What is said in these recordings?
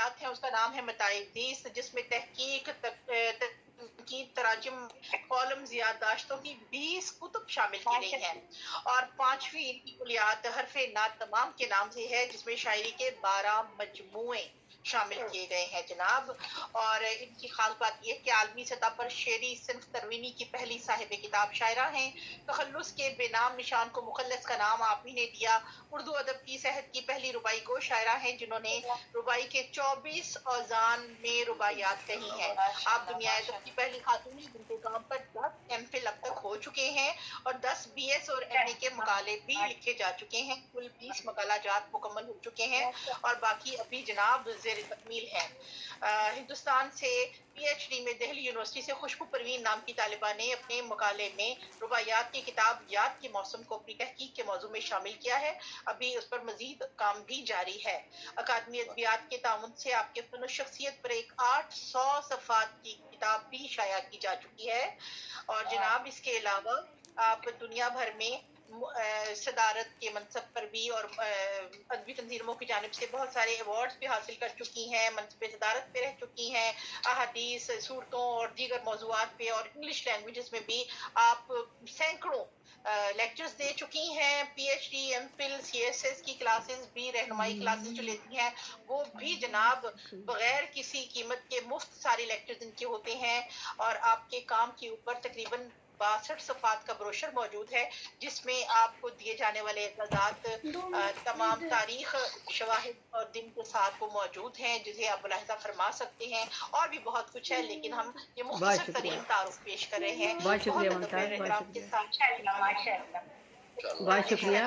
रुबाइयात हैं उसका नाम है मताइदीस, जिसमें तहकीक की तराजिम कॉलम्स याददाश्तों की 20 कुतुब शामिल की गई हैं। और पांचवी इनकी कुलियात हरफे नात तमाम के नाम से है, जिसमें शायरी के 12 मजमुए शामिल किए गए हैं जनाब। और इनकी खास बात यह कि आलमी सतह पर शेरी सिन्फ तरवीनी की पहली साहिब किताब शायरा हैं। तखल्लुस के बेनाम निशान को मुखल्लस का नाम आप ही ने दिया। उर्दू अदब की सेहत की पहली रुबाई गो शायरा हैं, जिन्होंने रुबाई के 24 औजान में रुबाइयात कही हैं। आप दुनिया अदब की पहली खातून हैं जिनके काम पर 10 एमफिल अब तक हो चुके हैं और 10 बीएस और एमए के मकाले भी लिखे जा चुके हैं। कुल 20 मकाला जात मुकम्मल हो चुके हैं और बाकी अभी जनाब जेर तकमील है। हिंदुस्तान से पीएचडी में दिल्ली यूनिवर्सिटी से खुशबू परवीन नाम की तालिबा ने अपने मकाले में रुबाइयात की किताब याद के मौसम को अपनी तहकीक के मौजू में शामिल किया है। अभी उस पर मजीद काम भी जारी है। अकादमी अदबियात के ताउन से आपके फन शख्सियत पर एक 800 सफ़ात की किताब भी शाया की जा चुकी है। और जनाब इसके अलावा आप दुनिया भर में सदारत के मनसब पर भी और अदबी तंजीमों की जानिब से बहुत सारे अवार्ड्स भी हासिल कर चुकी हैं, मनसब सदारत पे रह चुकी हैं, अहादीस, सूरतों और दीगर मौज़ूआत पे और इंग्लिश लैंग्वेजेस में भी आप सैकड़ों लेक्चर्स दे चुकी हैं। पीएचडी, एमफिल, सीएसएस की क्लासेस भी, रहनुमाई क्लासेस जो लेती हैं वो भी जनाब बगैर किसी कीमत के मुफ्त सारे लेक्चर्स इनके होते हैं। और आपके काम के ऊपर तकरीबन 62 सफ़ात का ब्रोशर मौजूद है, जिसमें आपको दिए जाने वाले इजाज़ात तमाम तारीख, शवाहिद और दिन के साथ वो मौजूद हैं, जिसे आप मुलाहिज़ा फरमा सकते हैं। और भी बहुत कुछ है, लेकिन हम ये मुख्तसर तरीन तारुफ पेश कर रहे हैं। बहुत शुक्रिया मुमताज़, बहुत शुक्रिया।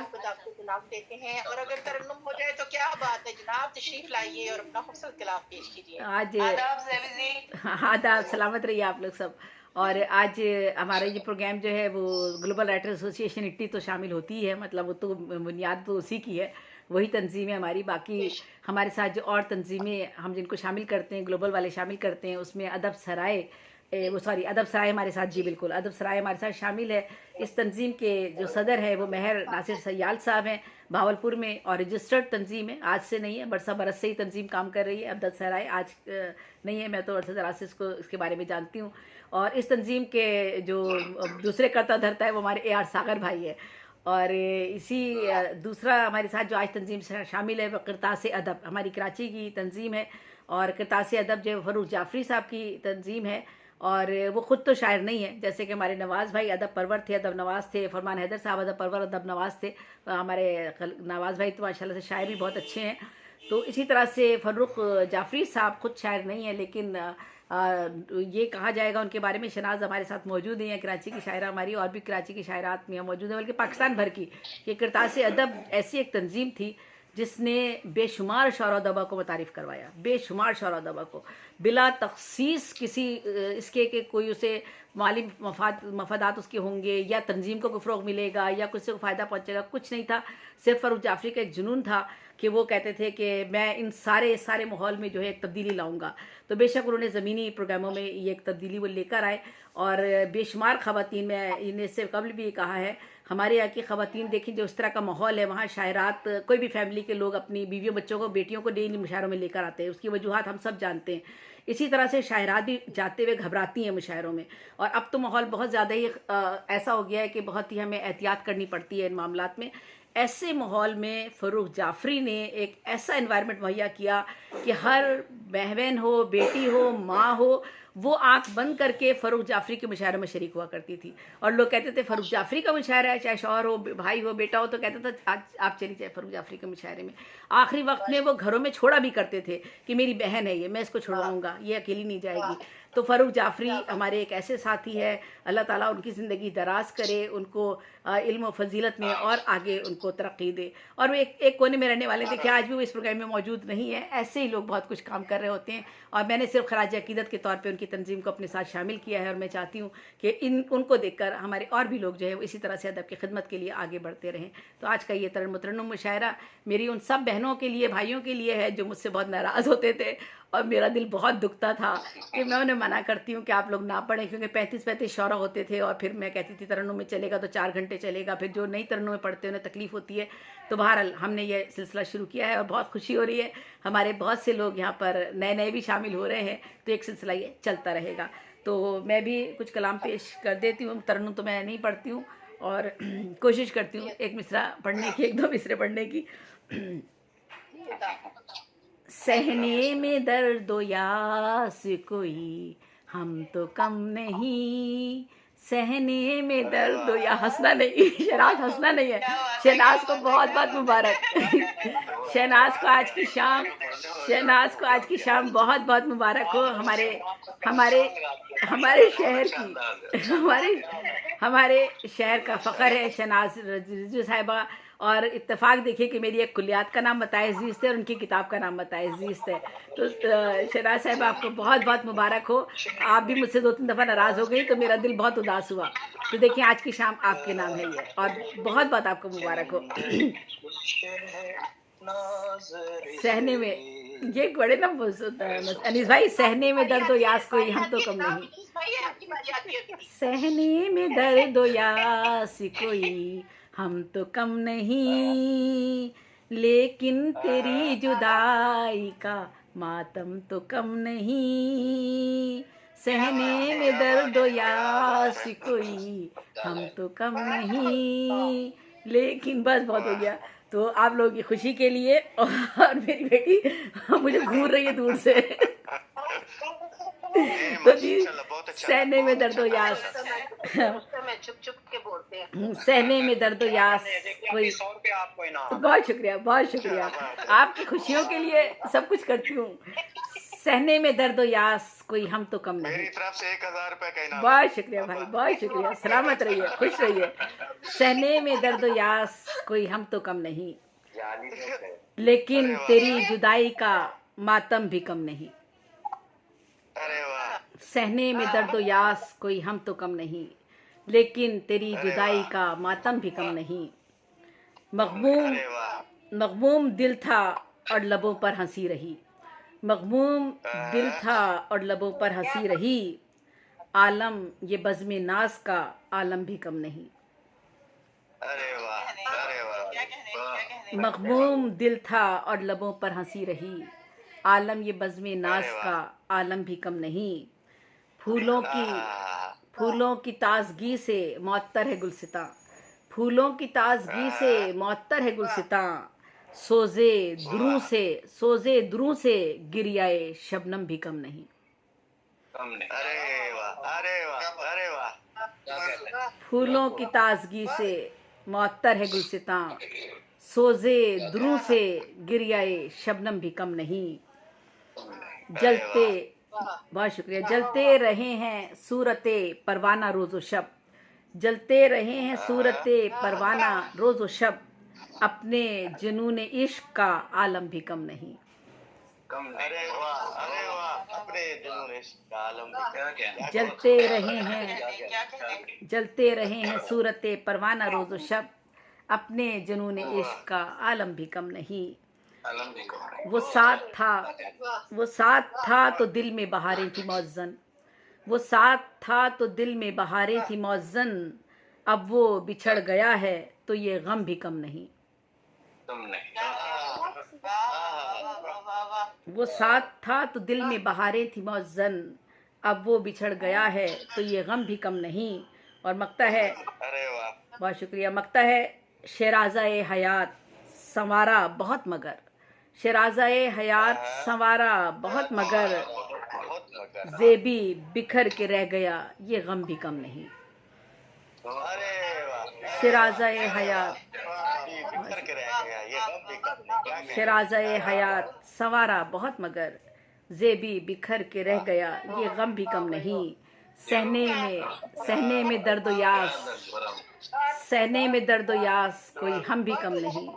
देते हैं और अगर तरन्नुम हो जाए तो क्या बात है जनाब, तशरीफ लाइए और अपना खूबसूरत कलाम पेश कीजिए। आज आदाब, सलामत रहिए आप लोग सब। और आज हमारा ये प्रोग्राम जो है वो ग्लोबल राइटर एसोसिएशन इट्टी तो शामिल होती ही है, मतलब वो तो बुनियाद तो उसी की है, वही तंजीम है हमारी। बाकी हमारे साथ जो और तंजीमें हम जिनको शामिल करते हैं, ग्लोबल वाले शामिल करते हैं, उसमें अदब सराय अदब सराय हमारे साथ, जी बिल्कुल, अदब सराय हमारे साथ शामिल है। इस तंजीम के जो सदर है वो मेहर नासिर सयाल साहब हैं, भावलपुर में, और रजिस्टर्ड तंजीम है, आज से नहीं है, बरसा बरस से ही तंजीम काम कर रही है। अदब सराय आज नहीं है, मैं तो अरसद रासिस को इसके बारे में जानती हूँ। और इस तंजीम के जो दूसरे कर्ता धरता है वो हमारे AR सागर भाई है। और इसी दूसरा हमारे साथ जो आज तंजीम शामिल है वो किरतास अदब, हमारी कराची की तंजीम है। और किरतास अदब जो फ़रूख जाफरी साहब की तंजीम है, और वो ख़ुद तो शायर नहीं है, जैसे कि हमारे नवाज़ भाई अदब परवर थे, अदब नवाज़ थे, फरमान हैदर साहब अदब परवर अदब नवाज़ थे। हमारे नवाज़ भाई तो माशाल्लाह से शायर भी बहुत अच्छे हैं। तो इसी तरह से फ़रूख जाफरी साहब खुद शायर नहीं है, लेकिन ये कहा जाएगा उनके बारे में, शनाज हमारे साथ मौजूद हैं, कराची की शायरा हमारी और भी कराची की शायरात में मौजूद है, बल्कि पाकिस्तान भर की। ये किरतास अदब ऐसी एक तंजीम थी जिसने बेशुमार शौरा दबा को मुतारिफ़ करवाया, बेशुमार शौरा दबा को, बिला तखसीस किसी इसके कि कोई उसे माली मफादात उसके होंगे या तंजीम को फ़रोग़ मिलेगा या कुछ को फ़ायदा पहुँचेगा, कुछ नहीं था। सिर्फ फ़रूख जाफरी का एक जुनून था कि वो कहते थे कि मैं इन सारे माहौल में जो है एक तब्दीली लाऊंगा। तो बेशक उन्होंने ज़मीनी प्रोग्रामों में ये एक तब्दीली वो लेकर आए। और बेशुमार ख़वातीन में इन्हें से कबल भी कहा है, हमारे यहाँ की ख़वातीन देखें जो इस तरह का माहौल है, वहाँ शायरात कोई भी फैमिली के लोग अपनी बीवियों बच्चों को बेटियों को डेली मुशायरों में लेकर आते हैं, उसकी वजूहात हम सब जानते हैं। इसी तरह से शायरात भी जाते हुए घबराती हैं मुशायरों में। और अब तो माहौल बहुत ज़्यादा ही ऐसा हो गया है कि बहुत ही हमें एहतियात करनी पड़ती है इन मामलात में। ऐसे माहौल में फ़रूख जाफरी ने एक ऐसा एनवायरनमेंट मुहैया किया कि हर बहन हो, बेटी हो, माँ हो, वो आंख बंद करके फ़रूख जाफरी के मुशायरे में शरीक हुआ करती थी। और लोग कहते थे फ़रूख जाफरी का मुशायरा है, चाहे शौहर हो, भाई हो, बेटा हो, तो कहते थे आज आप चली जाए फ़रूख जाफरी के मुशायरे में। आखिरी वक्त में वो घरों में छोड़ा भी करते थे कि मेरी बहन है ये, मैं इसको छोड़वाऊंगा, ये अकेली नहीं जाएगी। तो फ़रूख जाफरी हमारे एक ऐसे साथी है, अल्लाह ताला उनकी ज़िंदगी दराज करे, उनको इल्म व फजीलत में और आगे उनको तरक्की दे। और वो एक कोने में रहने वाले थे कि आज भी वो इस प्रोग्राम में मौजूद नहीं है। ऐसे ही लोग बहुत कुछ काम कर रहे होते हैं, और मैंने सिर्फ खराज अकीदत के तौर पे उनकी तंजीम को अपने साथ शामिल किया है। और मैं चाहती हूँ कि उनको देखकर हमारे और भी लोग जो है वो इसी तरह से अदब की खिदमत के लिए आगे बढ़ते रहें। तो आज का ये तरन्नुम मुशायरा मेरी उन सब बहनों के लिए, भाइयों के लिए है जो मुझसे बहुत नाराज़ होते थे, और मेरा दिल बहुत दुखता था कि मैं उन्हें मना करती हूँ कि आप लोग ना पढ़ें, क्योंकि 35-35 शौरा होते थे, और फिर मैं कहती थी तरन्नुम में चलेगा तो 4 घंटे चलेगा, फिर जो नई तरन्नुम में पढ़ते हैं उन्हें तकलीफ़ होती है। तो बहरहाल हमने ये सिलसिला शुरू किया है और बहुत खुशी हो रही है, हमारे बहुत से लोग यहाँ पर नए नए भी शामिल हो रहे हैं, तो एक सिलसिला ये चलता रहेगा। तो मैं भी कुछ कलाम पेश कर देती हूँ। तरन्नुम तो मैं नहीं पढ़ती हूँ, और कोशिश करती हूँ एक मिसरा पढ़ने की, 1-2 मिसरे पढ़ने की। सहने में दर्द यास कोई हम तो कम नहीं, सहने में दर्द या हंसना नहीं, शहनाज हंसना नहीं है, शहनाज को बहुत बहुत मुबारक। शहनाज को आज की शाम, शहनाज को आज की शाम बहुत बहुत मुबारक हो। हमारे हमारे हमारे शहर की, हमारे शहर का फ़ख्र है शहनाज रजू साहिबा। और इत्तेफाक देखिए कि मेरी एक कुलियात का नाम बताए ज़ीस्त है और उनकी किताब का नाम बताए ज़ीस्त है। तो शहनाज साहिबा आपको बहुत बहुत मुबारक हो। आप भी मुझसे 2-3 दफ़ा नाराज़ हो गई तो मेरा दिल बहुत उदास हुआ। तो देखिए आज की शाम आपके नाम है ये, और बहुत बहुत आपको मुबारक हो। सहने में ये बड़े ना अनीस भाई, सहने में दर्द हो यास कोई हम तो कम नहीं, सहने में दर्द हो यास कोई हम तो कम नहीं, लेकिन तेरी जुदाई का मातम तो कम नहीं, सहने में दर्द हो यास कोई हम तो कम नहीं, लेकिन बस बहुत हो गया। तो आप लोगों की खुशी के लिए, और मेरी बेटी मुझे घूर रही है दूर से। तो जी सहने में दर्दो यास, चुप के बोलते हैं, सहने में दर्दो यास कोई, बहुत शुक्रिया बहुत शुक्रिया, आपकी खुशियों के लिए सब कुछ करती हूँ। सहने में दर्दो यास कोई हम तो कम नहीं, मेरी तरफ से 1000 रुपए का इनाम। बहुत शुक्रिया भाई, बहुत शुक्रिया, सलामत रहिए, खुश रहिए। सहने में दर्दो यास कोई हम तो कम नहीं, लेकिन तेरी जुदाई का मातम भी कम नहीं, सहने में दर्दो यास कोई हम तो कम नहीं, लेकिन तेरी जुदाई का मातम भी कम नहीं, मग़मूम दिल था और लबों पर हंसी रही, मग़मूम दिल था और लबों पर हंसी रही, आलम ये बज़्म नाज का आलम भी कम नहीं, मग़मूम दिल था और लबों पर हंसी रही, आलम ये बज़्म नाज का आलम भी कम नहीं, फूलों की ताज़गी से मुअत्तर है गुलसितां, फूलों की ताज़गी से मुअत्तर है गुलसितां, सोज़े द्रू से गिरियाए शबनम भी कम नहीं, अरे वाह। फूलों की ताज़गी से मुअत्तर है गुलसितां, सोज़े द्रू से गिरियाए शबनम भी कम नहीं, जलते, बहुत शुक्रिया, जलते रहे हैं सूरते परवाना रोज़ो शब, जलते रहे हैं सूरते परवाना रोज़ो शब, अपने जुनून इश्क का आलम भी कम नहीं, अरे वाह, अपने जुनून इश्क का आलम भी जलते रहे हैं सूरते परवाना रोज़ो शब, अपने जुनून इश्क का आलम भी कम नहीं, वो साथ था तो दिल में बहारें थी मौज़न, वो साथ था तो दिल में बहारें थी मौज़न, अब वो बिछड़ गया है तो ये गम भी कम नहीं, वो साथ था तो दिल में बहारें थी मौज़न, अब वो बिछड़ गया है तो ये गम भी कम नहीं। और मकता है, बहुत शुक्रिया, मकता है शहराज़ाए हयात संवारा बहुत मगर, शहराज़ाए हयात संवारा बहुत मगर, ज़ेबी बिखर के रह गया ये गम भी कम नहीं, शहराज़ाए हयात, शहराज़ाए हयात संवारा बहुत मगर, ज़ेबी बिखर के रह गया ये गम भी कम नहीं, सहने में दर्द यास, सहने में दर्द यास कोई हम भी कम नहीं,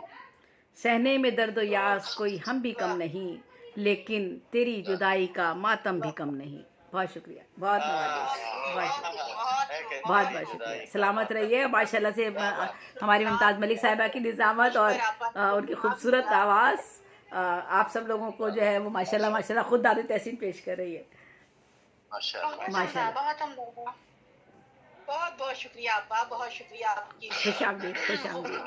सहने में दर्द यास कोई हम भी कम नहीं, लेकिन तेरी जुदाई का मातम भी कम नहीं। बहुत शुक्रिया, बहुत नवाजिश, बहुत शुक्रिया, बहुत बहुत शुक्रिया। सलामत रहिए। माशाल्लाह से हमारी मुमताज़ मलिक साहिबा की निज़ामत और उनकी खूबसूरत आवाज़ आप सब लोगों को जो है वो माशाल्लाह माशाल्लाह खुद दाद तहसीन पेश कर रही है। माशाल्लाह, बहुत बहुत शुक्रिया आपका, बहुत शुक्रिया आपकी। खुश आमदीद, खुश आमदीद।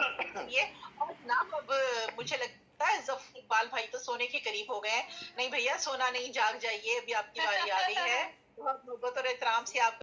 ये और ना अब मुझे लगता है जफर इकबाल भाई तो सोने के करीब हो गए हैं। नहीं भैया सोना नहीं, जाग जाइए, अभी आपकी बारी आ गई है। बहुत मोहब्बत और एहतराम से आप